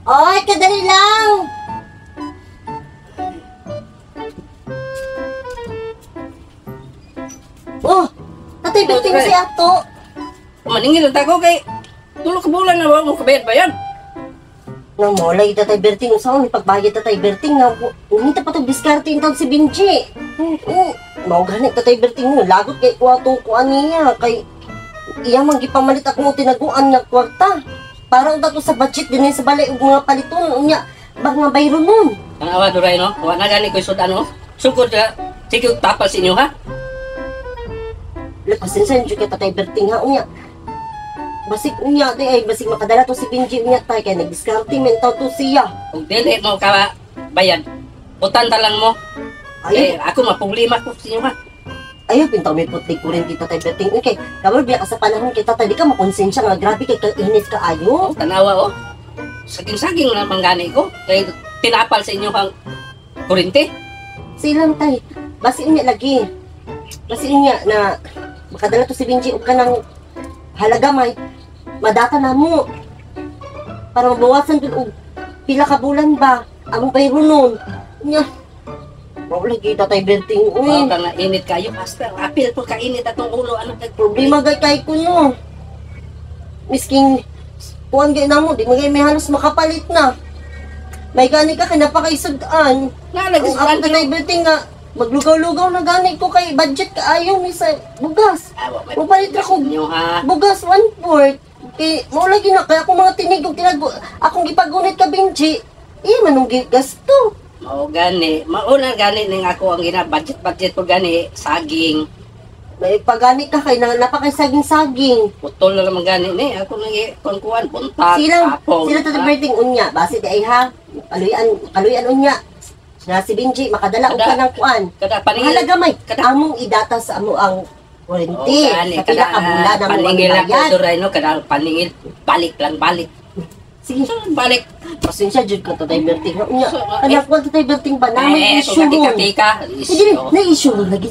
Oy, kadali lang! Oh, tatay berting si ato. Maningil ta ko kay tulog ka bulan na mo kabayad ba yan? Nang molay tatay berting usaw ni pagbayad tatay berting na unita pa tong diskarte intang si Benji. Mao gani tatay berting mo lagot kay kuwato ko aniya kay iya man gipamalit ako tinaguan nga kwarta. Para ug dato sa budget dinhi sa balay ug mga paliton unya bag nga bayro nun. Ang awa duray no, wa na gani ko sudan no. Sugod ka sige tapal sa inyo ha. Pasensya nyo kay tatay berting ha unya. Basig unya di ay basig makadala to si Benji unya tay kay nagdiskarte mentaw to siya. Kung dili mo ka bayad, utan ta lang mo. Eh, ako maproblema ko sa inyo ha. Ayaw pintaw may putlig ko rin kita tay berting. Okay, kabalo biya ka sa panahon kita tay di ka makonsensya nga grabe kay kainit ka ayo. Tanawa oh. Saging-saging lang manggani ko. Kay tinapal sa inyo kang kuryente. Silang tay. Basi unya lagi. Basi unya na makadala to si Benji og kanang halaga may madata na mo. Para mabawasan dun og pila ka bulan ba ang bayro nun. Nya. Wala kita tay berting. Uy, nga init kayo hasta. Apil po kainit atong ulo ano kay problema gay kay kuno. Misking kuan gay namo di magay may halos makapalit na. May gani ka kinapakaisudan. Na nagisudan ang tay berting nga maglugaw-lugaw na gani ko kay budget ka ayaw mi sa bugas. Mapalit ako bugas 1/4. Kay mo lagi na kaya ako mga tinigog tinago akong gipagunit ka Benji. Manong gasto. Mao gani, mauna gani ning ako ang budget po gani saging. May pagani ka kay napakay saging-saging. Putol na naman gani ni ako nang kuan buntag. Sila tatay berting unya base di ay ha. Kaluyan unya. Na si Benji makadala og kanang kuan. Kada paningil. Halaga may among idata sa amo ang kuryente. Sa pila ka bulan na mo paningil ako bayad. duray no kada paningil balik lang balik. Sige, balik. Pasensya jud ko tatay berting. Unya, anak ko tatay berting ba na may issue mo. tika. Sige, na issue mo lagi.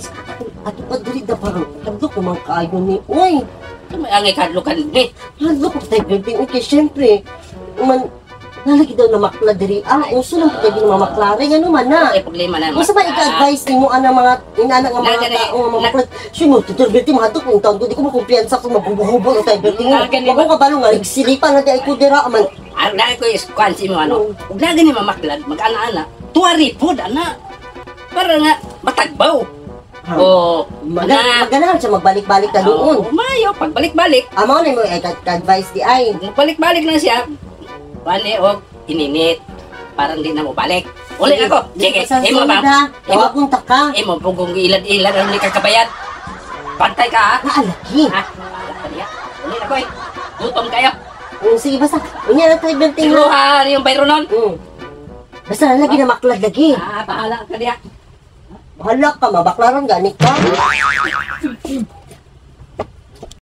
Ato pa diri da parang kadlo ko man kaayo ni. Uy, may angay kadlukan ni. kadlo ko tatay berting. Okay, syempre. Man nalagi daw na makla diri. Uso lang ko tayo mamaklare nga naman na. Ay problema na. Masa ba ika-advise nimo ana mga inana nga mga tao nga makla. Sino tatay berting mahatok kung taon di ko makumpiyansa kung mabubuhubo tatay berting. Ako kabalo nga nagsilipan na di ay ko dira man. Ang dahil ko is kwansi mo ano, huwag na ganyan mamaklad, mag-ana-ana, tuwari po, ana, para nga matagbaw. O, maganahan siya magbalik-balik na doon. Mayo, pagbalik-balik. Amaw na mo advice di ay. Magbalik-balik na siya, bali o ininit, parang di na mo balik. Uli ako, sige, imo ba? Iwapunta ka. Imo, pugong ilad-ilad, ang kakabayad. Pantay ka ha? Naalagi. Ha? Uli ako eh, gutom kayo. Sige, basta. Unya na tayo berting. Siluha yung bayro nun. Basta na lagi na maklad lagi. Bahala ka diya. Bahala ka, mabaklaran ganit ka.